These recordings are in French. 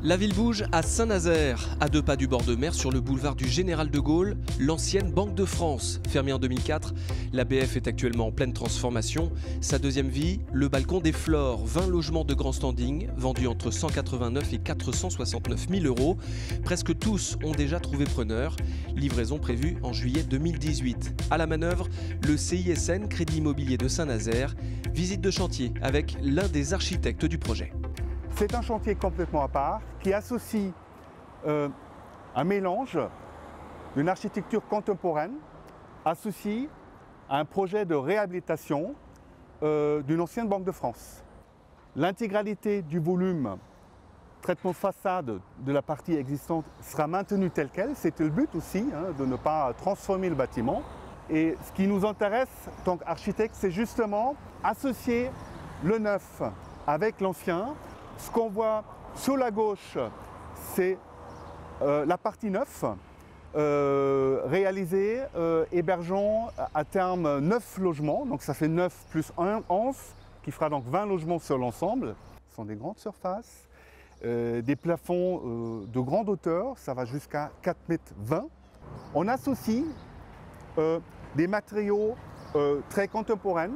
La ville bouge à Saint-Nazaire, à 2 pas du bord de mer sur le boulevard du Général de Gaulle, l'ancienne Banque de France. Fermée en 2004, la BF est actuellement en pleine transformation. Sa deuxième vie, le balcon des Flores, 20 logements de grand standing, vendus entre 189 et 469 000 euros. Presque tous ont déjà trouvé preneur. Livraison prévue en juillet 2018. À la manœuvre, le CISN, Crédit Immobilier de Saint-Nazaire, visite de chantier avec l'un des architectes du projet. C'est un chantier complètement à part qui associe un mélange d'une architecture contemporaine associée à un projet de réhabilitation d'une ancienne Banque de France. L'intégralité du volume traitement façade de la partie existante sera maintenue telle qu'elle. C'était le but aussi, de ne pas transformer le bâtiment. Et ce qui nous intéresse en tant qu'architecte, c'est justement associer le neuf avec l'ancien. Ce qu'on voit sur la gauche, c'est la partie neuf, réalisée, hébergeant à terme 9 logements. Donc ça fait 9 plus 1, 11, qui fera donc 20 logements sur l'ensemble. Ce sont des grandes surfaces, des plafonds de grande hauteur, ça va jusqu'à 4,20 m. On associe des matériaux très contemporains,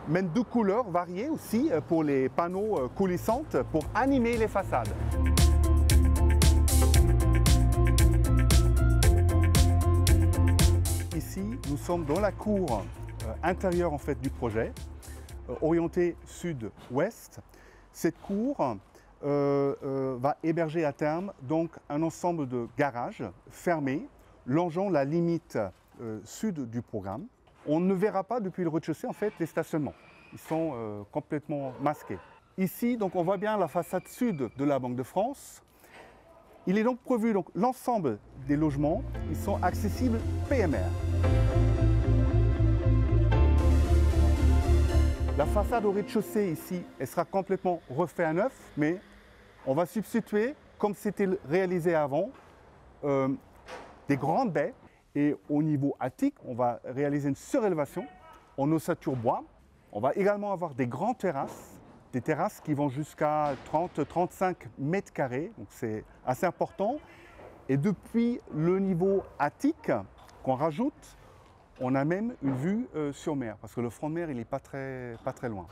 même de couleurs variées aussi pour les panneaux coulissantes pour animer les façades. Ici, nous sommes dans la cour intérieure en fait, du projet, orientée sud-ouest. Cette cour va héberger à terme donc, un ensemble de garages fermés, longeant la limite sud du programme. On ne verra pas depuis le rez-de-chaussée en fait les stationnements. Ils sont complètement masqués. Ici, donc, on voit bien la façade sud de la Banque de France. Il est donc prévu donc l'ensemble des logements, ils sont accessibles PMR. La façade au rez-de-chaussée ici, elle sera complètement refaite à neuf, mais on va substituer, comme c'était réalisé avant, des grandes baies. Et au niveau attique, on va réaliser une surélévation en ossature bois. On va également avoir des grandes terrasses, des terrasses qui vont jusqu'à 30-35 mètres carrés, donc c'est assez important. Et depuis le niveau attique qu'on rajoute, on a même une vue sur mer, parce que le front de mer, il n'est pas très loin.